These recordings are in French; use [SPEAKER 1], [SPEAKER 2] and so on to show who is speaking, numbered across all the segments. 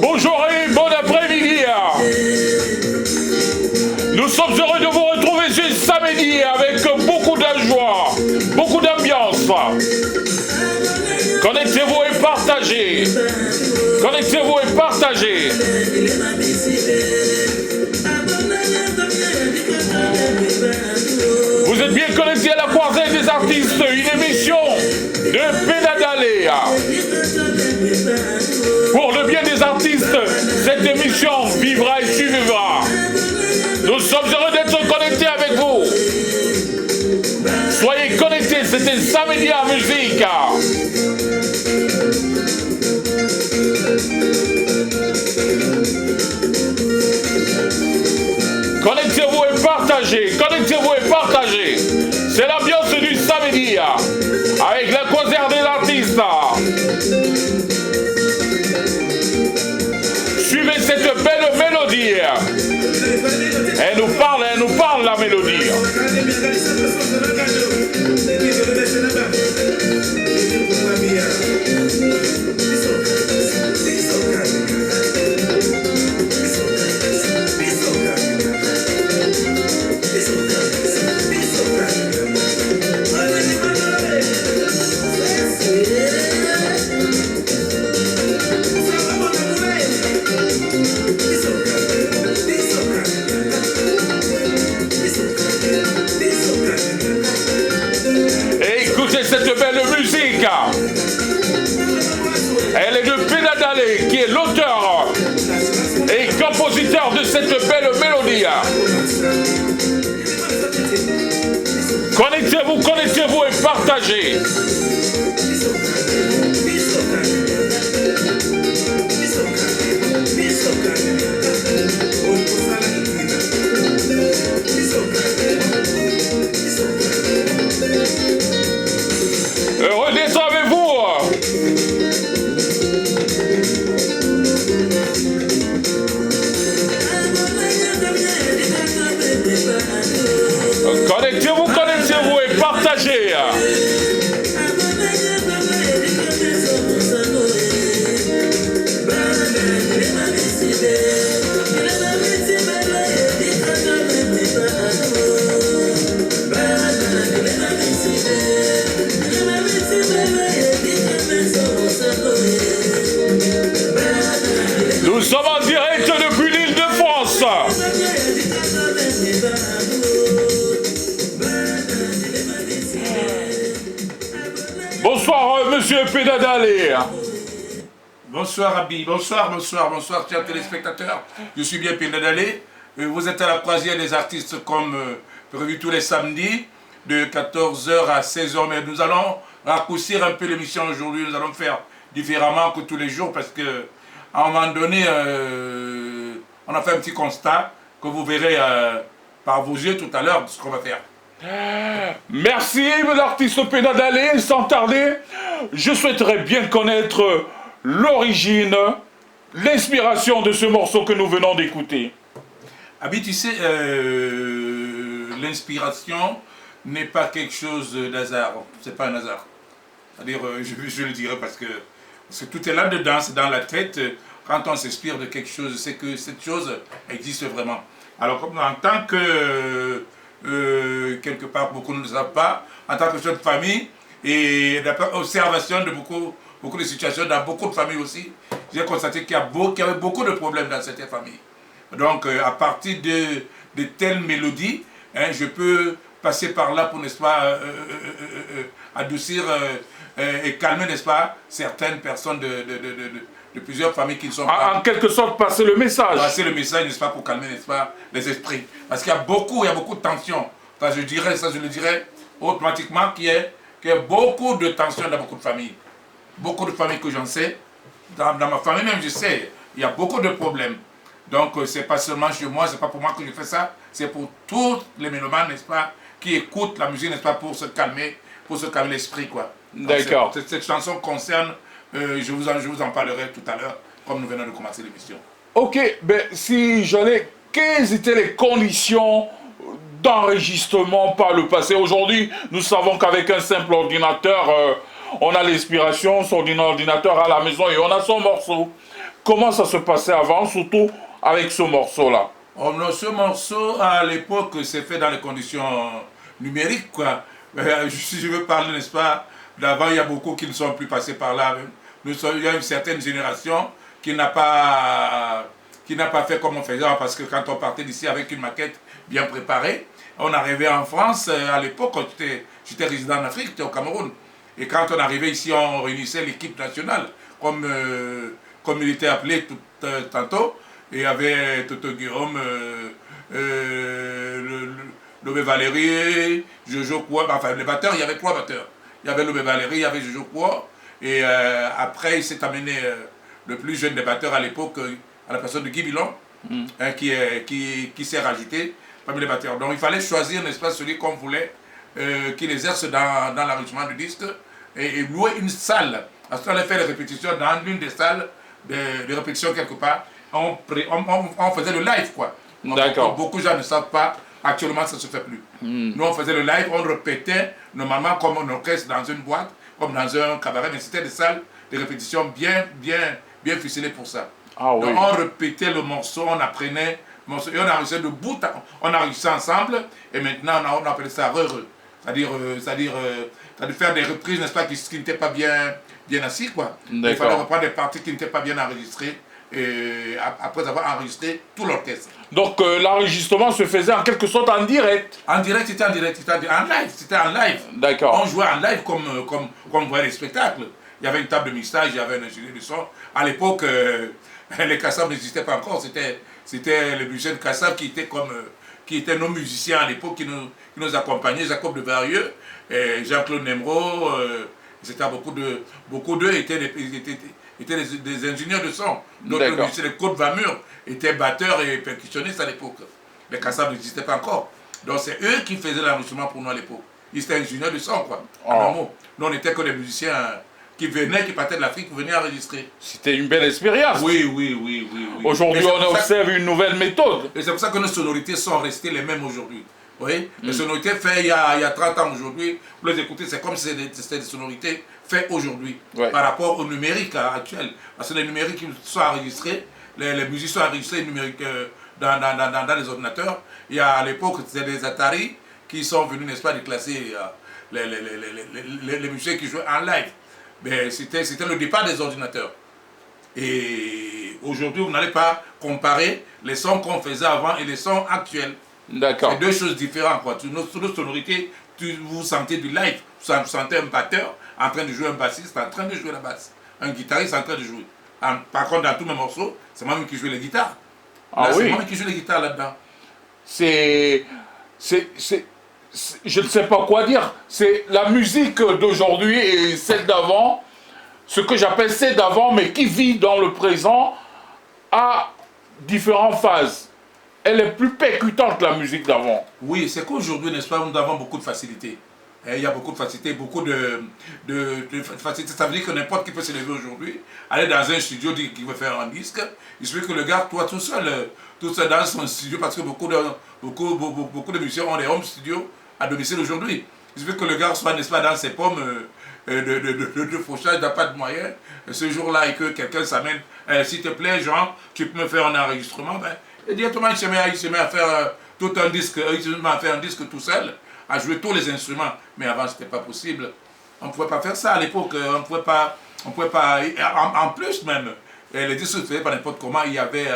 [SPEAKER 1] Bonjour et bon après-midi. Nous sommes heureux de vous retrouver ce samedi avec beaucoup de joie, beaucoup d'ambiance. Connectez-vous et partagez. Connectez-vous et partagez. Vous êtes bien connectés à la croisée des artistes, une émission de Pédadalé. Pour le bien des artistes, cette émission vivra et survivra. Nous sommes heureux d'être connectés avec vous. Soyez connectés, c'était samedi à musique. Connectez-vous et partagez. Connectez-vous et partagez. C'est l'ambiance du samedi avec la concert des artistes. Suivez cette belle mélodie. Elle nous parle la mélodie. Cette belle musique, elle est de Pédadalé, qui est l'auteur et compositeur de cette belle mélodie. Connectez-vous, connectez-vous et partagez. Heureux d'être avec vous. Connectez-vous, connectez-vous et partagez. Nous sommes en direct depuis l'Île-de-France. Pédadalé.
[SPEAKER 2] Bonsoir Abi, bonsoir, chers téléspectateurs. Je suis bien Pédadalé. Vous êtes à la croisière des artistes comme prévu tous les samedis de 14 h à 16 h. Mais nous allons raccourcir un peu l'émission aujourd'hui. Nous allons faire différemment que tous les jours parce que à un moment donné, on a fait un petit constat que vous verrez par vos yeux tout à l'heure de ce qu'on va faire.
[SPEAKER 1] Merci l'artiste Pédadalé. Sans tarder, je souhaiterais bien connaître l'origine, l'inspiration de ce morceau que nous venons d'écouter.
[SPEAKER 2] Abi, tu sais, l'inspiration n'est pas quelque chose d'hasard. C'est pas un hasard. C'est-à-dire, je le dirais parce que tout est là-dedans, c'est dans la tête. Quand on s'inspire de quelque chose, c'est que cette chose existe vraiment. Alors, en tant que, quelque part, beaucoup ne le savent pas, en tant que jeune famille, et d'observation de beaucoup de situations, dans beaucoup de familles aussi, j'ai constaté qu'il y avait beaucoup de problèmes dans certaines familles. Donc, à partir de telles mélodies, hein, je peux passer par là pour, n'est-ce pas, adoucir et calmer, n'est-ce pas, certaines personnes de plusieurs familles qui ne sont pas...
[SPEAKER 1] En quelque sorte, passer le message.
[SPEAKER 2] Passer le message, n'est-ce pas, pour calmer, n'est-ce pas, les esprits. Parce qu'il y a beaucoup de tensions. Enfin, je le dirais automatiquement qu'il y a beaucoup de tensions dans beaucoup de familles. Beaucoup de familles que j'en sais. Dans ma famille même, je sais, il y a beaucoup de problèmes. Donc, c'est pas seulement chez moi, c'est pas pour moi que je fais ça, c'est pour tous les mélomanes, n'est-ce pas, qui écoutent la musique, n'est-ce pas, pour se calmer l'esprit, quoi.
[SPEAKER 1] D'accord.
[SPEAKER 2] Cette chanson concerne, je vous en parlerai tout à l'heure, comme nous venons de commencer l'émission.
[SPEAKER 1] Ok, ben si j'allais, quelles étaient les conditions d'enregistrement par le passé? Aujourd'hui, nous savons qu'avec un simple ordinateur, on a l'inspiration, son ordinateur à la maison et on a son morceau. Comment ça se passait avant, surtout avec ce morceau-là?
[SPEAKER 2] Oh non, ce morceau, à l'époque, c'est fait dans les conditions numériques, quoi. Si je veux parler, n'est-ce pas, d'avant, il y a beaucoup qui ne sont plus passés par là. Il y a une certaine génération qui n'a pas fait comme on faisait, parce que quand on partait d'ici avec une maquette bien préparée, on arrivait en France, à l'époque, j'étais résident en Afrique, j'étais au Cameroun. Et quand on arrivait ici, on réunissait l'équipe nationale, comme il était appelé tantôt. Et il y avait Toto Guillaume, Lobé Valérie, Jojo Kouo, enfin les batteurs, il y avait 3 batteurs. Il y avait Lobé Valérie, il y avait Jojo Kouo, et après il s'est amené le plus jeune des batteurs à l'époque, à la personne de Guy Bilon, hein, qui s'est rajouté parmi les batteurs. Donc il fallait choisir, n'est-ce pas, celui qu'on voulait, qu'il exerce dans l'enregistrement du disque, et louer une salle. Parce qu'on allait faire les répétitions dans l'une des salles de répétition quelque part. On faisait le live, quoi.
[SPEAKER 1] D'accord.
[SPEAKER 2] Beaucoup de gens ne savent pas, actuellement ça ne se fait plus. Nous on faisait le live, on répétait normalement comme un orchestre dans une boîte, comme dans un cabaret, mais c'était des salles de répétition bien ficelées pour ça.
[SPEAKER 1] Ah, oui.
[SPEAKER 2] Donc on répétait le morceau, on apprenait le morceau, et on enregistrait de bout on enregistrait ensemble, et maintenant on appelait ça re-re. C'est-à-dire faire des reprises, n'est-ce pas, qui n'étaient pas bien assis, quoi. Il fallait reprendre des parties qui n'étaient pas bien enregistrées. Et après avoir enregistré tout l'orchestre.
[SPEAKER 1] Donc l'enregistrement se faisait en quelque sorte en direct.
[SPEAKER 2] En direct, c'était en live, c'était en live.
[SPEAKER 1] D'accord.
[SPEAKER 2] On jouait en live comme on voyait les spectacles. Il y avait une table de mixage, il y avait un ingénieur de son. À l'époque, les Kassav n'existaient pas encore, c'était les musiciens de Kassav qui étaient nos musiciens à l'époque, qui nous accompagnaient, Jacob de Varieux, Jean-Claude Nemro, beaucoup d'eux étaient des ingénieurs de son. D'autres musiciens, les Côte Vamur, étaient batteurs et percussionnistes à l'époque. Les Kassav n'existaient pas encore. Donc c'est eux qui faisaient l'enregistrement pour nous à l'époque. Ils étaient ingénieurs de son, quoi. Nous, on n'était que des musiciens qui partaient de l'Afrique pour venir enregistrer.
[SPEAKER 1] C'était une belle expérience.
[SPEAKER 2] Oui.
[SPEAKER 1] Aujourd'hui, on observe une nouvelle méthode.
[SPEAKER 2] Et c'est pour ça que nos sonorités sont restées les mêmes aujourd'hui. Oui, les sonorités faites il y a 30 ans aujourd'hui, vous les écoutez, c'est comme si c'était des sonorités faites aujourd'hui, par rapport au numérique actuel. Parce que les numériques sont enregistrés, les musiques sont enregistrées numériques dans les ordinateurs. Il y a à l'époque, c'était des Atari qui sont venus, n'est-ce pas, déclasser les musiciens qui jouaient en live. Mais c'était le départ des ordinateurs. Et aujourd'hui, vous n'allez pas comparer les sons qu'on faisait avant et les sons actuels.
[SPEAKER 1] D'accord.
[SPEAKER 2] C'est deux choses différentes, quoi. Sur nos sonorités, vous sentez du live, vous sentez un batteur en train de jouer, un bassiste en train de jouer la basse, un guitariste en train de jouer. Par contre, dans tous mes morceaux, c'est moi-même qui joue les guitares.
[SPEAKER 1] Ah oui.
[SPEAKER 2] C'est moi-même qui joue les guitares là-dedans.
[SPEAKER 1] Je ne sais pas quoi dire. C'est la musique d'aujourd'hui et celle d'avant, ce que j'appelle celle d'avant, mais qui vit dans le présent à différentes phases. Elle est plus percutante, la musique d'avant.
[SPEAKER 2] Oui, c'est qu'aujourd'hui, n'est-ce pas, nous avons beaucoup de facilité. Il y a beaucoup de facilité, beaucoup de facilité. Ça veut dire que n'importe qui peut se lever aujourd'hui, aller dans un studio, dire qu'il veut faire un disque. Il suffit que le gars, toi, tout seul dans son studio, parce que beaucoup de musiciens ont des home studios à domicile aujourd'hui. Il suffit que le gars soit, n'est-ce pas, dans ses pommes de fauchage, il n'a pas de moyens. Ce jour-là, et que quelqu'un s'amène, s'il te plaît, Jean, tu peux me faire un enregistrement, ben, et directement, il se met à faire tout un disque, il se met à faire un disque tout seul, à jouer tous les instruments. Mais avant, ce n'était pas possible. On ne pouvait pas faire ça à l'époque. On ne pouvait pas. En plus même, les disques se faisaient pas n'importe comment. Il y avait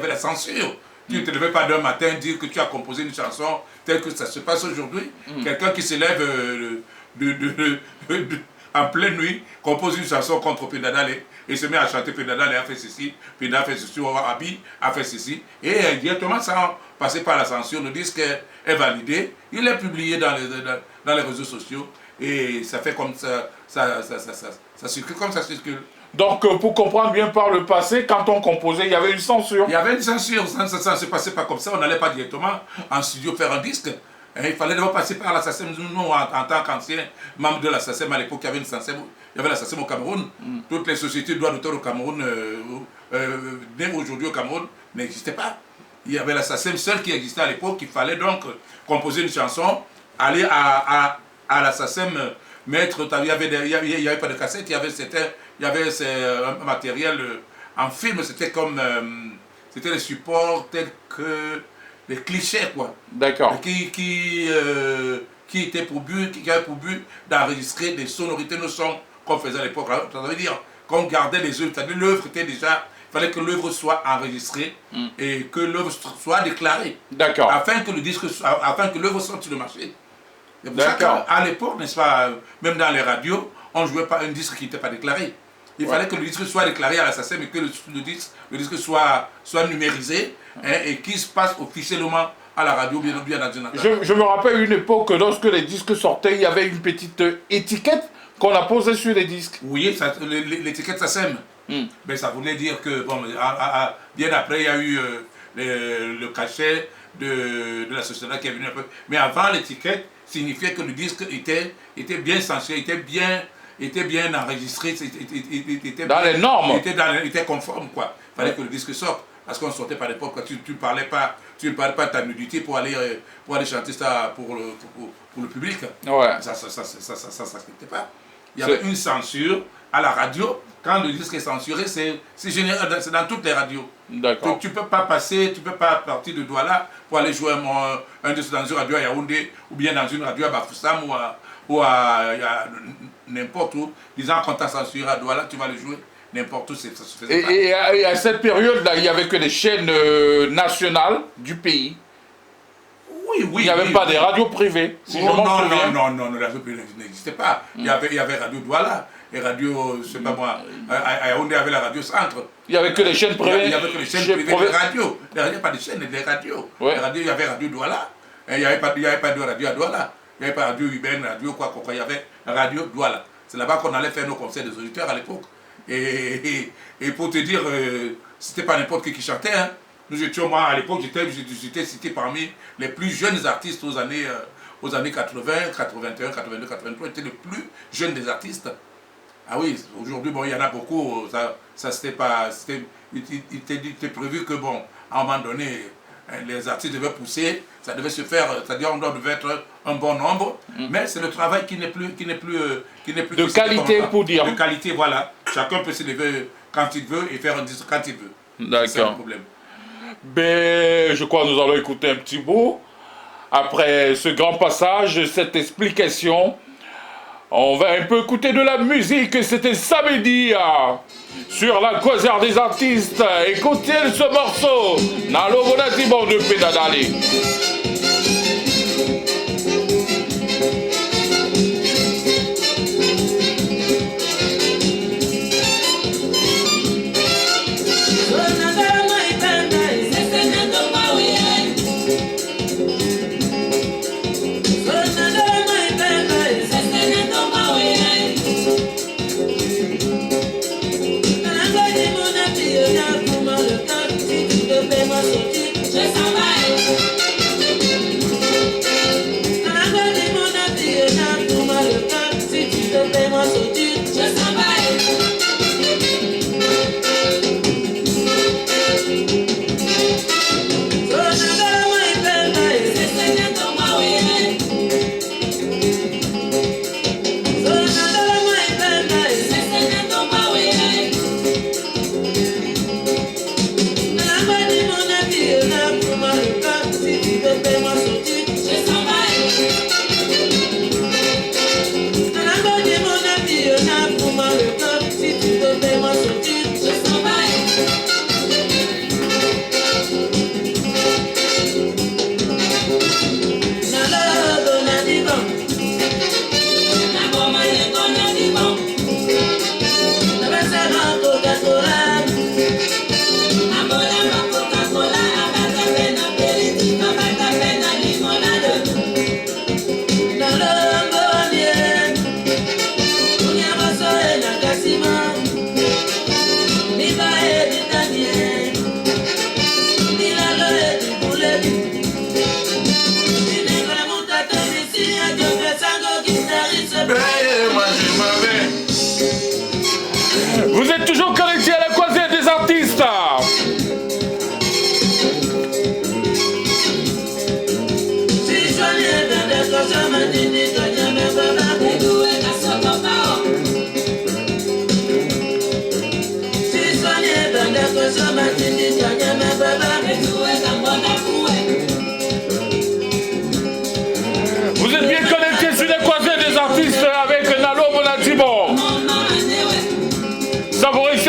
[SPEAKER 2] la censure. Tu ne te levais pas d'un matin dire que tu as composé une chanson telle que ça se passe aujourd'hui. Quelqu'un qui se lève en pleine nuit, compose une chanson contre Pédadale et se met à chanter Pédadale a fait ceci, Pédadale a fait ceci, Abi a fait ceci. Et directement, sans passer par la censure, le disque est validé. Il est publié dans les réseaux sociaux et ça fait comme ça circule comme ça circule.
[SPEAKER 1] Donc, pour comprendre bien par le passé, quand on composait, il y avait une censure.
[SPEAKER 2] Il y avait une censure, ça ne se passait pas comme ça, on n'allait pas directement en studio faire un disque. Il fallait d'abord passer par la SACEM. Nous, en tant qu'anciens membres de la SACEM, à l'époque, il y avait la SACEM au Cameroun. Toutes les sociétés de droits d'auteur au Cameroun, même aujourd'hui au Cameroun, n'existaient pas. Il y avait la SACEM seule qui existait à l'époque. Il fallait donc composer une chanson, aller à la SACEM, mettre. Il n'y avait pas de cassette, il y avait un matériel en film, c'était comme. C'était les supports tels que. Les clichés, quoi.
[SPEAKER 1] D'accord.
[SPEAKER 2] Qui avait pour but d'enregistrer des sonorités, nos sons qu'on faisait à l'époque. Ça veut dire qu'on gardait les œuvres. C'est-à-dire l'œuvre était déjà. Il fallait que l'œuvre soit enregistrée et que l'œuvre soit déclarée.
[SPEAKER 1] D'accord.
[SPEAKER 2] Afin que l'œuvre sorte sur le marché. C'est pour ça qu'à l'époque, n'est-ce pas, même dans les radios, on ne jouait pas un disque qui n'était pas déclaré. Il fallait que le disque soit déclaré à la SACEM et que le disque soit numérisé et qu'il se passe officiellement à la radio, bien dans une attaque.
[SPEAKER 1] Je me rappelle une époque, lorsque les disques sortaient, il y avait une petite étiquette qu'on a posée sur les disques.
[SPEAKER 2] Oui, l'étiquette SACEM. Mais ça voulait dire que, bon, bien après, il y a eu le cachet de la société qui est venu un peu. Mais avant, l'étiquette signifiait que le disque était bien censuré, était bien enregistré, était
[SPEAKER 1] dans les normes.
[SPEAKER 2] était conforme, quoi. Il fallait que le disque sorte. Parce qu'on ne sortait pas à l'époque, tu ne parlais pas de ta nudité pour aller chanter ça pour le public.
[SPEAKER 1] Ouais.
[SPEAKER 2] Ça n'acceptait pas. Il y avait une censure à la radio. Quand le disque est censuré, c'est dans toutes les radios.
[SPEAKER 1] D'accord.
[SPEAKER 2] Tu ne peux pas partir de Douala pour aller jouer un disque dans une radio à Yaoundé ou bien dans une radio à Bafoussam ou à n'importe où, disant qu'on t'a censuré à Douala, tu vas le jouer n'importe où, ça se faisait pas.
[SPEAKER 1] Et à cette période-là, il n'y avait que les chaînes nationales du pays.
[SPEAKER 2] Oui.
[SPEAKER 1] Il n'y avait pas des radios privées. Si
[SPEAKER 2] non, les radios privées n'existaient pas. Il y avait Radio Douala, et Radio, je ne sais pas moi, à Yaoundé, il y avait la Radio Centre.
[SPEAKER 1] Il n'y avait que les chaînes privées.
[SPEAKER 2] Il n'y avait que les chaînes privées, les radios. Les radios, pas des chaînes, des radios.
[SPEAKER 1] Ouais.
[SPEAKER 2] Les radios, il y avait Radio Douala, et il n'y avait pas de radio à Douala. Il n'y avait pas radio urbaine, radio quoi, il y avait Radio Douala. C'est là-bas qu'on allait faire nos conseils des auditeurs à l'époque. Et pour te dire, c'était pas n'importe qui chantait. Hein. Nous étions, moi à l'époque, j'étais cité parmi les plus jeunes artistes aux années 80, 81, 82, 83. J'étais le plus jeune des artistes. Ah oui, aujourd'hui, bon, il y en a beaucoup. Ça c'était pas. Il était prévu que, bon, à un moment donné, les artistes devaient pousser, ça devait se faire, c'est-à-dire on devait être un bon nombre, mais c'est le travail qui n'est plus
[SPEAKER 1] de qualité pour dire.
[SPEAKER 2] De qualité, voilà. Chacun peut se lever quand il veut et faire un disque quand il veut.
[SPEAKER 1] D'accord.
[SPEAKER 2] C'est un problème.
[SPEAKER 1] Ben, je crois que nous allons écouter un petit bout. Après ce grand passage, cette explication, on va un peu écouter de la musique. C'était samedi sur la Croisière des artistes. Écoutez ce morceau. Nalo Bonatibon de Pédadale.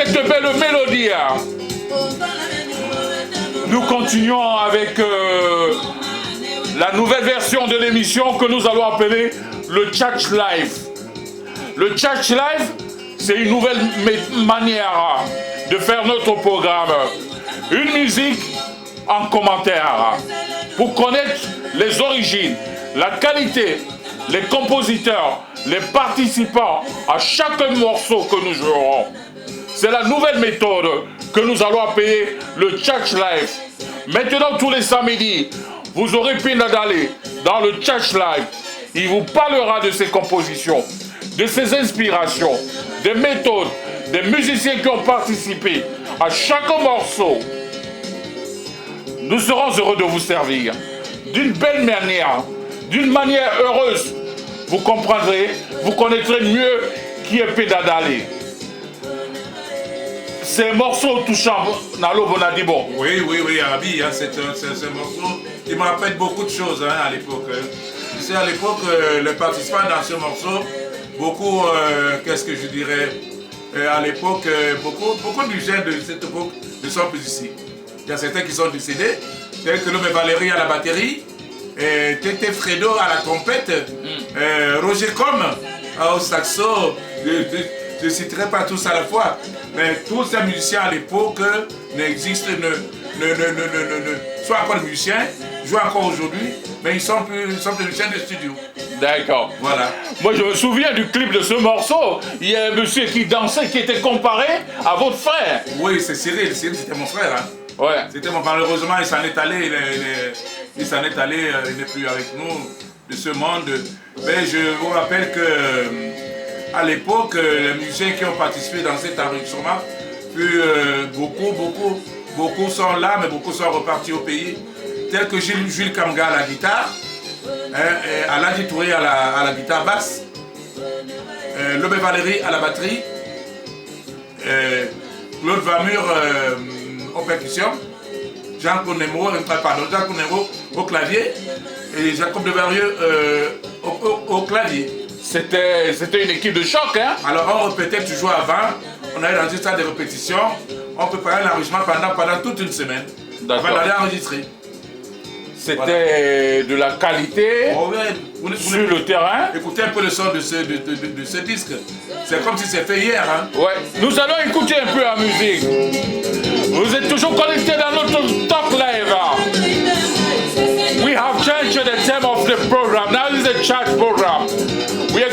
[SPEAKER 1] cette belle mélodie, nous continuons avec la nouvelle version de l'émission que nous allons appeler le Church Live. Le Church Live, c'est une nouvelle manière de faire notre programme. Une musique en commentaire pour connaître les origines, la qualité, les compositeurs, les participants à chaque morceau que nous jouerons. C'est la nouvelle méthode que nous allons appeler le Church Live. Maintenant, tous les samedis, vous aurez Pinadale dans le Church Live. Il vous parlera de ses compositions, de ses inspirations, des méthodes, des musiciens qui ont participé à chaque morceau. Nous serons heureux de vous servir d'une belle manière, d'une manière heureuse. Vous comprendrez, vous connaîtrez mieux qui est Pinadale. C'est un morceau touchant, Nalo Bonadibo.
[SPEAKER 2] Oui, Abi, hein, c'est un morceau qui me rappelle beaucoup de choses hein, à l'époque. Tu sais, à l'époque, les participants dans ce morceau, beaucoup, qu'est-ce que je dirais, à l'époque, beaucoup de musiciens de cette époque ne sont plus ici. Il y a certains qui sont décédés, tels que l'homme Valérie à la batterie, Tété Fredo à la trompette, Roger Com au saxo, je ne citerai pas tous à la fois, mais tous ces musiciens à l'époque n'existent, sont encore des musiciens, jouent encore aujourd'hui, mais ils sont des musiciens de studio.
[SPEAKER 1] D'accord.
[SPEAKER 2] Voilà.
[SPEAKER 1] Moi, je me souviens du clip de ce morceau. Il y a un monsieur qui dansait, qui était comparé à votre frère.
[SPEAKER 2] Oui, c'est Cyril. Cyril, c'était mon frère. Hein.
[SPEAKER 1] Ouais.
[SPEAKER 2] C'était malheureusement, il s'en est allé. Il s'en est allé, il n'est plus avec nous de ce monde. Mais je vous rappelle que à l'époque, les musiciens qui ont participé dans cet enregistrement, beaucoup sont là, mais beaucoup sont repartis au pays. Tels que Jules Kamga à la guitare, Aladji Touré à la guitare basse, Lobé Valérie à la batterie, Claude Vamur aux percussions, Jean Connemero au clavier et Jacob de Varieux au clavier.
[SPEAKER 1] C'était une équipe de choc, hein?
[SPEAKER 2] Alors on répétait toujours avant, on allait dans une salle de répétition, on préparait l'enregistrement pendant toute une semaine, avant d'aller enregistrer.
[SPEAKER 1] C'était de la qualité sur le terrain.
[SPEAKER 2] Écoutez un peu le son de ce disque. C'est comme si c'était fait hier. Hein?
[SPEAKER 1] Ouais. Nous allons écouter un peu la musique. Vous êtes toujours connectés dans notre Talk Live. We have changed the theme of the program. Now it's a chat program. We are